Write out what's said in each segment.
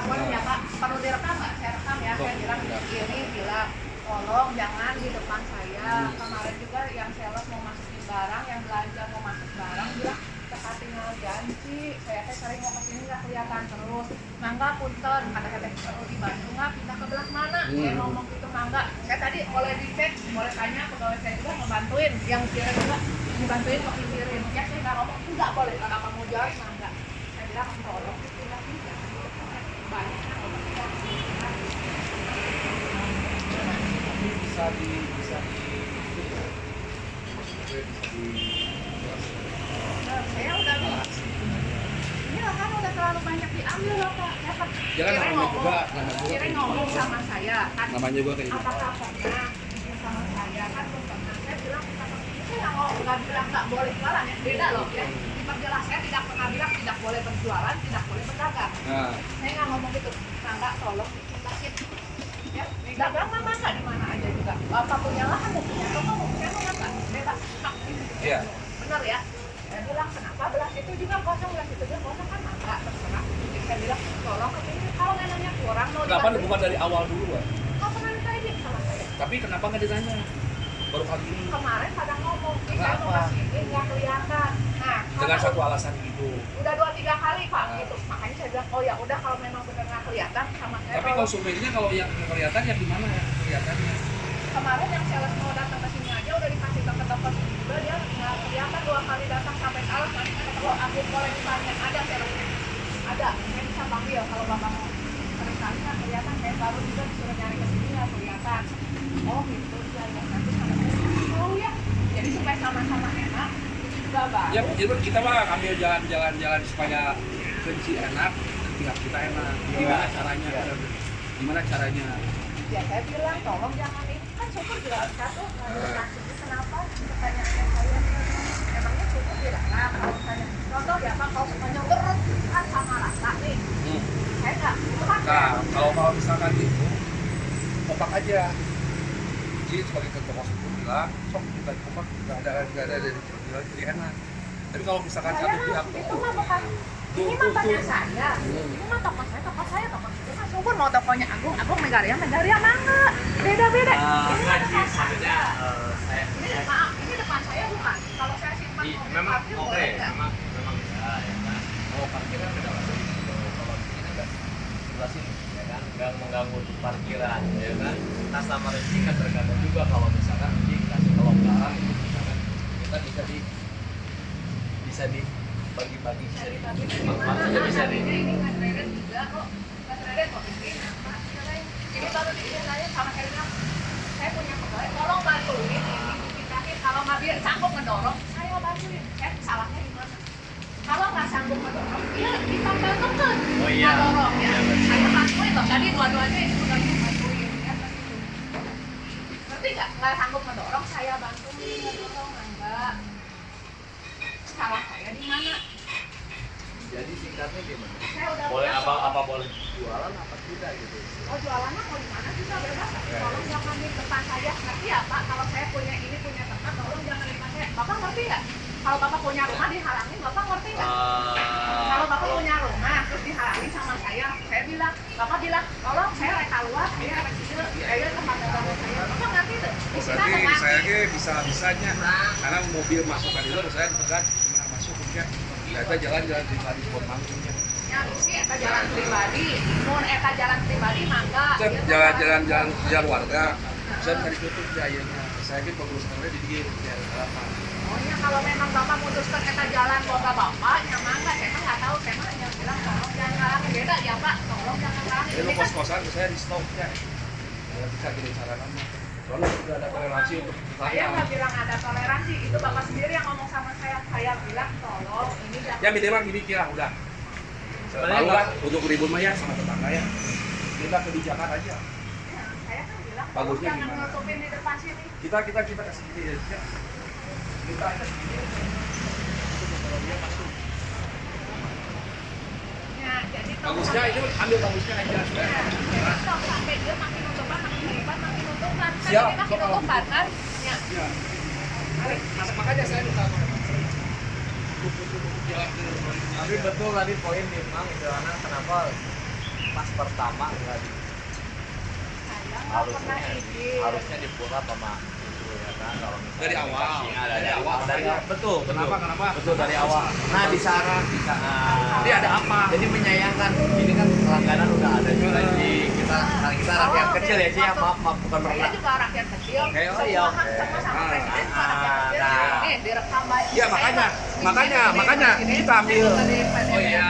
boleh ya Pak, perlu direkam nggak? Saya rekam ya, saya bilang ini bilang tolong jangan di depan saya. Kemarin juga yang sales mau masukin barang, yang belanja mau masuk barang bilang kita tinggal janji, saya sering mau kesini nggak kelihatan terus. Mangga punten, kata perlu dibantu nggak pindah ke belah mana? Saya ngomong gitu mangga. Saya tadi boleh dicek, boleh tanya pegawai saya juga ngebantuin, yang kirim juga dibantuin mau kirim. Ya saya nggak ngomong nggak boleh, kalau kamu jual mangga. Saya bilang tolong pindah pindah. Banyak bisa di saya udah ini lah kan udah terlalu banyak diambil loh Pak. Ya, Pak. Jangan Kira ngomong sama saya kan. Namanya juga kayak gitu. Apakah pernah sama saya kan belum pernah. Saya bilang saya nggak bilang nggak boleh jualan ya. Beda loh ya. Diperjelas saya tidak pernah bilang tidak boleh berjualan, tidak boleh berdagang. Nah, Saya nggak ngomong gitu. Mangga tolong dituntasin. Ya, dagang mah mangga di mana aja juga. Bapak punya lahan, mau punya toko, mau punya mangga. Bebas. Hak. iya. Benar ya. Saya bilang kenapa belas itu juga kosong, belas itu juga kosong kan mangga terserah. Jadi saya bilang tolong kesini kalau memangnya kurang mau Kenapa bukan dari awal dulu, Pak? kau pernah ditanya sama saya. Tapi kenapa nggak ditanya? Baru kali ini. Kemarin pada ngomong, saya mau Kenapa? kesini nggak kelihatan. Nah, Dengan kalau satu alasan itu. udah 2-3 kali Pak Nah. gitu. Makanya saya bilang oh ya udah kalau memang benar nggak kelihatan sama saya. Tapi konsumennya kalau yang kelihatan ya gimana ya kelihatannya? Kemarin yang sales mau datang ke sini aja udah dikasih ke toko sini juga dia nggak kelihatan 2 kali datang sampai salah nanti kata kalau aku boleh ditanya ada salesnya ada saya bisa panggil kalau bapak mau sering kali nggak kelihatan saya baru juga disuruh nyari ke sini nggak kelihatan oh gitu ya ya nanti sama saya oh ya jadi supaya sama-sama enak itu juga bagus Ya, jadi kita mah ambil jalan-jalan supaya kunci enak, pihak kita enak. Gimana caranya? Gimana caranya? ya saya bilang tolong jangan ini kan syukur bilang satu maksudnya kenapa pertanyaannya saya memangnya syukur bilang nah kalau misalnya contoh ya Pak kalau semuanya urut kan sama rasa nih saya nggak itu kan Nah, kalau misalkan itu, kompak aja. Jadi sebagai ketua suku bilang, sok kita kompak nggak ada dari jual jadi enak. Tapi kalau misalkan saya satu pihak itu mah bukan ini mah tanya saya ini mah toko saya toko itu mah syukur mau tokonya Agung Megaria mangga beda-beda Enggak sih, maksudnya saya maaf ini depan saya bukan kalau saya simpan memang parkir oke, boleh nggak? memang bisa ya kan. mau parkiran beda lagi. Kalau di sini kan sebelah sini ya kan, nggak mengganggu untuk parkiran ya kan. Nah sama rezeki kan tergantung juga kalau misalkan rezeki kasih kelonggaran itu misalkan kita bisa di bagi-bagi bisa di maksudnya bisa di ini nggak kredit juga kok nggak kredit kok ini baru diizin saya sama saya bilang saya punya pegawai tolong bantuin ini dipindahin kalau nggak biar sanggup ngedorong saya bantuin saya salahnya di mana kalau nggak sanggup ngedorong dia ditambah-tambah Oh iya. ngedorong ya Iya, betul. saya bantuin loh tadi dua-duanya itu udah dibantuin ya ngerti nggak sanggup ngedorong saya bantuin ngedorong enggak salah saya di mana jadi singkatnya gimana? saya udah Boleh bilang, apa boleh jualan apa tidak gitu? oh jualannya mau di mana juga bebas tapi tolong jangan di depan saya ngerti ya Pak kalau saya punya ini punya tempat tolong jangan di depan saya Bapak ngerti nggak kalau Bapak punya rumah dihalangin Bapak ngerti nggak kalau Bapak punya rumah terus dihalangin sama saya bilang Bapak bilang tolong saya reka luar saya reka sini saya tempat dagang saya Bapak ngerti tuh di sini ada Berarti saya mati bisa-bisanya karena mobil masuk ke dulu saya dipegat gimana masuk ya. Kita jalan-jalan pribadi buat manggungnya. ya sih eta jalan pribadi mun eta jalan pribadi mangga Jalan warga. Saya bisa ditutup biayanya. Saya kan pengurusannya di dia ya harapan. pokoknya kalau memang Bapak memutuskan eta jalan boga Bapak ya mangga saya mah nggak tahu saya mah hanya bilang tolong jangan ngalangin beda ya Pak tolong jangan ngalangin Ini ini kan kos-kosan saya di stop ya. Ya bisa gini cara namanya. Soalnya sudah ada toleransi untuk saya nggak bilang ada toleransi itu Bapak sendiri yang ngomong sama saya bilang tolong ini jangan Ya minimal gini kira udah. Sebenarnya Tahu lah untuk ribut mah ya sama tetangga ya. Kita kebijakan aja. ya, saya kan bilang tolong Bagusnya jangan gimana? nutupin di depan sini Kita kasih gini ya. Kita aja segini. Itu kalau dia masuk. ya jadi tolong Bagusnya itu ambil bagusnya aja. ya, jadi tolong sampai dia makin nutupan makin lebar makin nutupan kan Siap, ini makin sok. nutupan kan ya Ya. Makanya saya minta tapi betul tadi poin memang itu anak kenapa pas pertama nggak Saya nggak harusnya pernah izin. harusnya dipura sama itu ya kan kalau misalnya Dari awal. dikasihnya Dari awal, makanya. betul Kenapa? betul dari awal. Nah di sana Jadi ada apa? jadi menyayangkan ini kan langganan udah ada juga di kita rakyat kecil ya sih ya maaf bukan Saya pernah juga rakyat kecil. Oke, oh Semua iya, hak oke. sama sama Ah, presiden juga rakyat kecil. nah. Nih direkam baik. Ya, makanya kita ambil. Oh iya.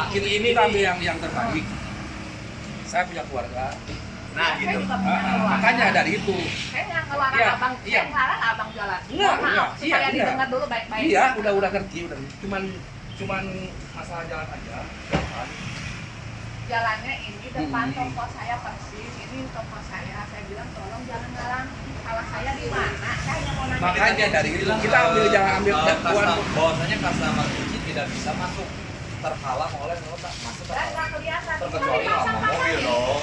Jadi ini kita ambil yang terbaik. Saya punya keluarga. nah Saya gitu juga punya keluarga. Makanya dari itu. Saya nggak ngelarang Iya, abang, iya. saya ngelarang abang jalan. Enggak, Mohon maaf, iya, supaya iya. didengar dulu baik-baik. Iya, udah ngerti, udah. Cuman masalah jalan aja. Jalannya ini depan toko saya persis, ini toko saya. Saya bilang tolong jangan ngalang. Salah saya di mana? Saya mau nanya. Makanya dari itu kita ambil jangan ambil bahwasanya customer kunci tidak bisa masuk terhalang oleh masuk Dan nggak kelihatan. terkecuali Cuma sama dipasang-pasangin. mobil dong.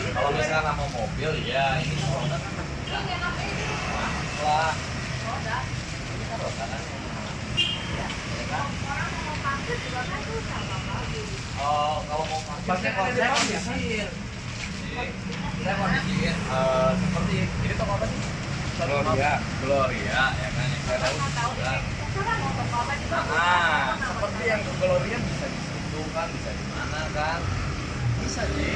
Kalau misalnya sama mobil ya ini roda kan bisa Ini apa ini? lah. Roda. Ini kan roda kan. Ya kan? Orang mau parkir juga kan susah Bapak. Oh, kalau mau parkir Parkir ada di saya depan ya? kondisiin. Saya kondisiin seperti ini toko apa sih? Gloria. Gloria ya kan yang saya tahu. Nggak tahu juga. ini. Sekarang mau toko apa juga. Nah, seperti yang ke Gloria bisa di situ kan, bisa di mana kan? Bisa sih.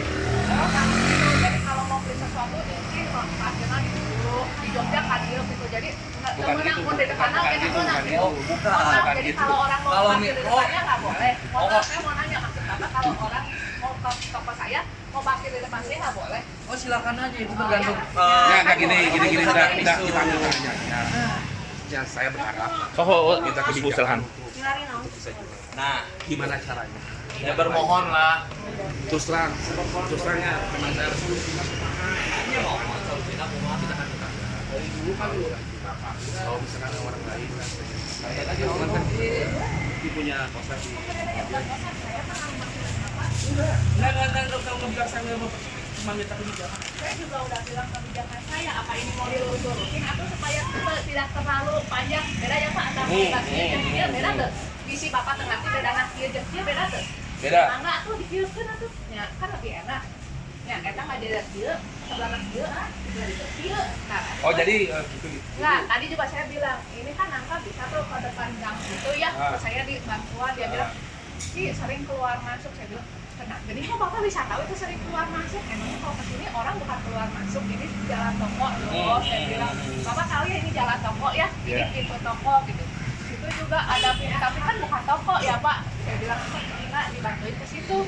Jadi kalau mau beli sesuatu mungkin parkirnya di dulu di Jogja kan gitu. Jadi nggak Bukan menang gitu, pun di depan bukan enak gitu, menang bukan gitu. gitu. Bukan. Jadi gitu. kalau orang mau Kalau parkir di depannya nggak boleh. Oh. Saya mau nanya maksud Bapak kalau orang mau ke toko saya mau parkir di depan saya nggak boleh. Oh, silakan aja itu Oh, tergantung. ya. Ya, nggak gini, udah Isu. kita ambil tanya. Ya, saya berharap kita kebijakan Dengarin dong. Nah, gimana caranya. ya bermohon lah. Terus terangnya memang saya harus Ini mohon solusinya mohon kita kan kita. dari dulu kan udah kita Pak. Kalau misalkan orang lain kan saya lagi orang kan dia punya kosan di enggak kamu bilang saya mau cuma minta kebijakan. Saya juga udah bilang kebijakan saya apa ini mau dilurus-lurusin atau supaya tidak terlalu panjang. Beda ya Pak antara dia beda tuh. Visi Bapak tengah beda nak dia dia beda tuh. Beda. Mangga tuh dikieukeun atuh. Ya kan lebih enak. Ya eta mah jadi dieu, sebelah dieu dari dieu. Oh jadi gitu. Enggak, tadi juga saya bilang, ini kan angka bisa tuh ke depan gang gitu ya. Terus saya di bantuan dia bilang, "Ih, sering keluar masuk." Saya bilang, "Kenapa? Jadi kok Bapak bisa tahu itu sering keluar masuk? Emangnya kalau ke sini orang bukan keluar masuk, ini jalan toko loh." Saya bilang, "Bapak tahu ya ini jalan toko ya, ini pintu toko gitu." Itu juga ada pintu, tapi kan bukan toko ya Pak. Saya bilang, "Enggak, dibantuin ke situ."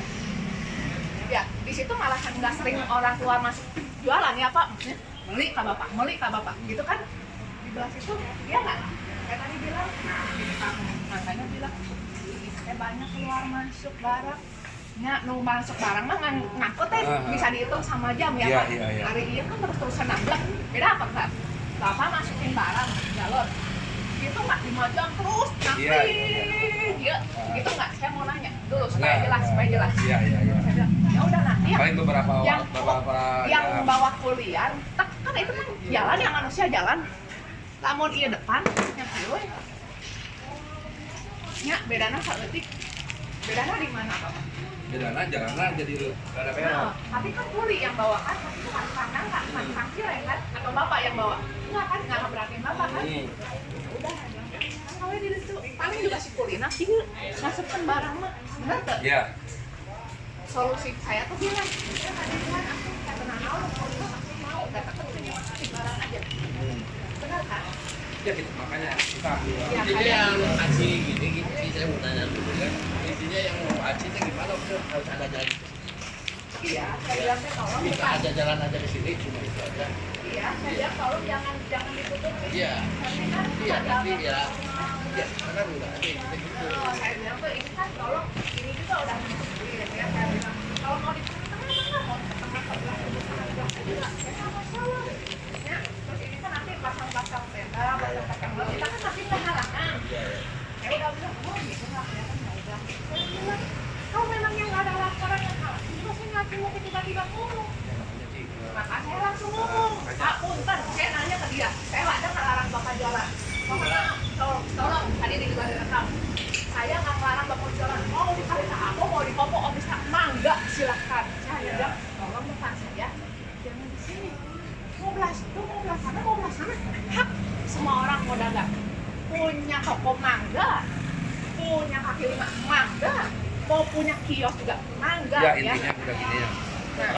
Ya, di situ malahan nggak sering orang keluar masuk jualan ya Pak. Maksudnya, beli ke Bapak, gitu kan? Di belah situ dia nggak kayak tadi bilang, nah ini kamu makanya bilang, "Saya banyak keluar masuk barang." Ya, nu masuk barang mah ngangkut teh bisa dihitung sama jam ya Iya, Pak. iya, iya. Hari ini kan terus-terusan nambah. Beda apa enggak? Bapak masukin barang jalur. Itu nggak 5 jam terus nanti. Iya, Iya. Gitu nggak? Saya mau nanya dulu supaya jelas. Iya. Saya bilang, ya udah nanti ya. Paling beberapa Yang bawa kuliah, kan itu kan jalan yang manusia jalan. Lamun iya depan, yang kieu. Nya bedana saeutik. Bedana di mana Bapak? Bedana jalanan jadi rada Nah, belok. tapi kan kuli yang bawa kan, tapi itu kan karena nggak parkir ya kan? Atau Bapak yang bawa? Enggak kan, nggak berarti Bapak kan? Udah, kan kalau di situ paling juga si kulina sih masukkan barang mah, bener tuh? Iya. Solusi saya tuh bilang, ya tadi kan aku kata nanau, kalau masih mau, kata kan sini masukin barang aja, bener kan? Ya kita makanya kita ambil. Ya, Intinya kayak yang aci gini sih saya mau tanya dulu kan. Intinya yang mau aci itu gimana udah harus ada jalan ke sini. iya, saya bilang teh tolong Minta bukan. aja jalan aja ke sini cuma itu aja. Iya, saya bilang tolong jangan ditutup. Iya. Nanti kan Iya, ada tapi apa? ya. Ya, karena udah ada yang gitu. Oh, saya bilang tuh ini kan tolong ini juga udah ditutup ya saya bilang kalau mau ditutup tengah mau ke tengah sebelah saya bilang ya nggak masalah ya terus ini kan nanti pasang-pasang tenda pasang-pasang kita kan masih kehalangan ya udah bilang oh gitu nggak kelihatan ya udah saya bilang kalau memang yang nggak ada laporan yang halang juga saya nggak mau tiba-tiba ngomong maka saya langsung ngomong Pak punten saya nanya ke dia saya nggak ada ngelarang bapak jualan tolong tadi di juga direkam saya nggak ngelarang bapak jualan mau dikali ke aku mau di kopo bisa mangga silakan hak semua orang mau dagang. Punya toko mangga, punya kaki lima mangga, mau punya kios juga mangga Ya ya. intinya udah gini ya.